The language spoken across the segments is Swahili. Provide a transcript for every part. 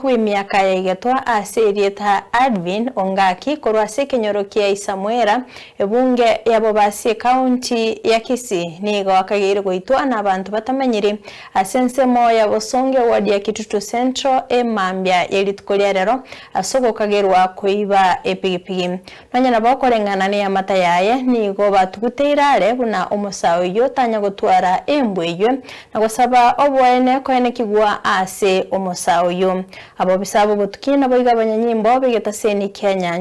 Kwi miaka ya igetwa asirieta Advin Ongaki korwase kenyorokia Isamwera ebunge yabobasi county ya Kisii nigo akagire goitwa na abantu batamanyiri asensemo ya Bosonge ward ya Kitutu Central emambya yelitukolia rero asogo kagerwa kuiba epigipigi nanya nabo korengana ne amata yaye nigo batuguteirare buna omusao yo tanya gotwara embweyo na gusaba obwene koene kigwa ase omusao yo abo bisabo butukina boigabanya nyimbo begetaseni Kenya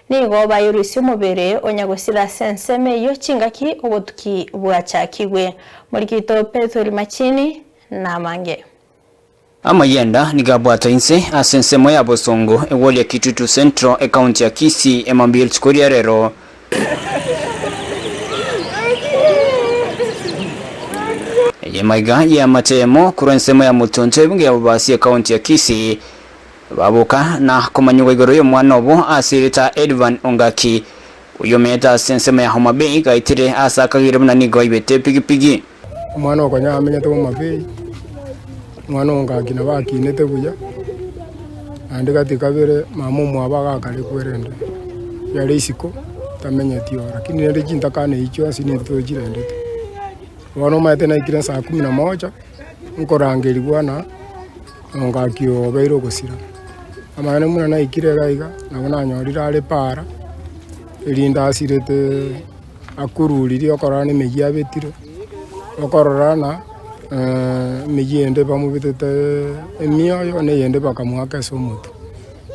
nigo bayurisi umubere onyagosira senseme yo chingaki obutuki bwachakigwe Mulikito Petro Machini na mange Amayenda nigabwata inse asensemo ya Bosongo ewoli ya Kitutu Central county ya Kisii emambia chikoria rero Yemaiga ya matemo kurensemo ya Mutonto ebunge ya bobasi county ya Kisii baboka na komanyugo igoro yo mwana obo asirita Advin Ongaki uyo meta sensemo ya Homa Bay gaitire asakagire buna nigo ibete pigipigi mwana okonya amenya to Homa Bay mwana Ongaki na bakinete buya andi gatikabere mama mwabaga kale kwerende yari isiko tamenyetio lakini nende kintakane icho asine tojirende wano maete na ikira saa 11 nkorangeri bwana Ongaki obeiro gusira amana muna na ikire gaiga nabona nyorira ale para irinda asirete akururiri okorane meji abetiro okororana mejende bamubitete emioyo ne yende bakamwaka somoto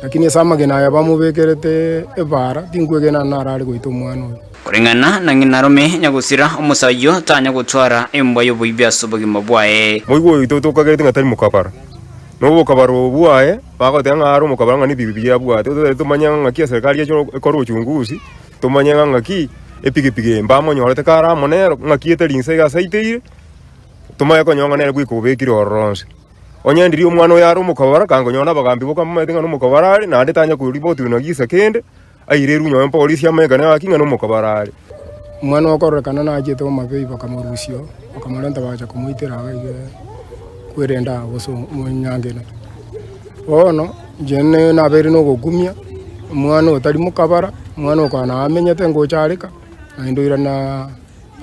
lakini samagena ya bamubekerete ebara tingwegena narari goito mwana kurengana na nginarome nyagusira omusayo tanya gutwara embwa yo buibya sobogima bwae moigo ito kagete ngatari mukabara no bukabaro bwae bagote ngaro mukabara ngani bibi ya bwa tumanya ngaki serikali yacho ekoro uchunguzi tumanya ngaki epigipige mbamo nyorete kara monero ngaki etelinse ga saiteire tumaya ko nyonga nere gwikubekire oronse onyandiri omwana yaro mukabara kango nyona bagambi boka mmetinga no mukabara ari na ndetanya ku report no gisa kende aireru nyo polisi amega na akinga no mukabara ari mwana okorekana na ajete Homa Bay bakamurusio bakamurenta bacha kumuitira gaige kwerenda boso munyangena ono jenne na beri no gugumya mwana otari mukabara mwana okana amenyete ngocharika na indoira na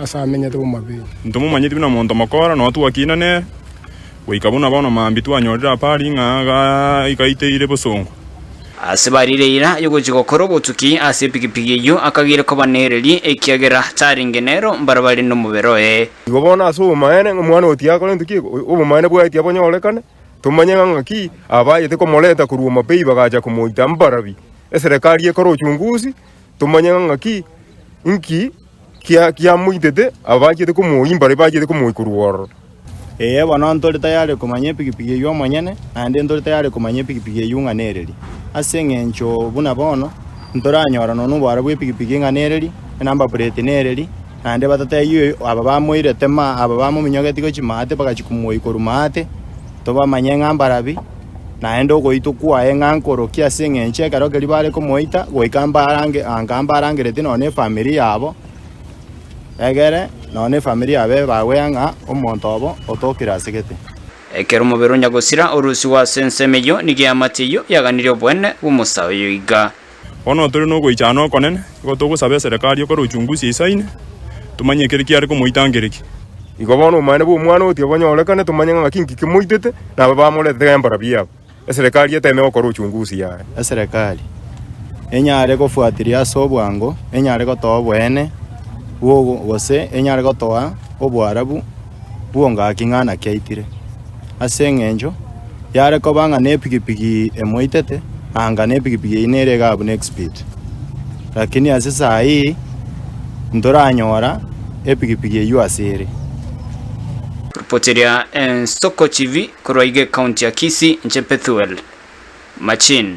asa amenyete Homa Bay ntumu manyiti bina monto makora no tuakina ne weikabona bana mambitu anyorira pari ngaga ikaiteire Bosongo asibarireira yogojigokoro botuki ase pigipigi yo akagire ko banereri ekiagera taringenero mbarabari no muberoe igobona aso maene mwana otia ko ntuki ubu maene bwa itia bonyorekane tumanya ngaki abayete ko moleta ku Homa Bay bagaja kumuita mbarabi eserikali ekoro uchunguzi tumanya ngaki inki kia muitete abajete ko muimbare bajete ko muikuruoro bana ntore tayari kumanye pigipigi yo manyene ande ntore tayari kumanye pigipigi yo nganereri asengencho buna bono ntoranyora no nubara bwe pigipigi nganereri namba plate nereri ande batata yo aba bamuire tema aba bamuminyogeti ko chimate bagachikumoi korumate toba manye ngambarabi naendo goito kwa ngankoro kia sengenche karo keri bare ko moita goikambarange angambarangerete no ne family yabo egere none family abe baweyanga omontobo otokira segete ekero mubero nyagosira orusi wa sensemeyo nigiamatiyo yaganire obwene umusayo iga ono turi no goichano konene gotogusabe serikali ko ruchunguzi isaine tumanye keriki ari ko moitangereki igobona umane bu mwana otio bonyorekane tumanye ngakinki kimuitete na bamulete gambara bia serikali eteme ko ruchunguzi ya serikali enyare gofuatiria sobwango enyare gotobwene wogo gose enyare gotoa obwarabu buonga kingana keitire asengenjo yare ko banga ne pigipigi emoitete anga ne pigipigi inere gabu next speed lakini asisa hii ndoranyora epigipigi yu asiri Reporteria en Soko TV Koroige County ya Kisii Nchepethuel Machin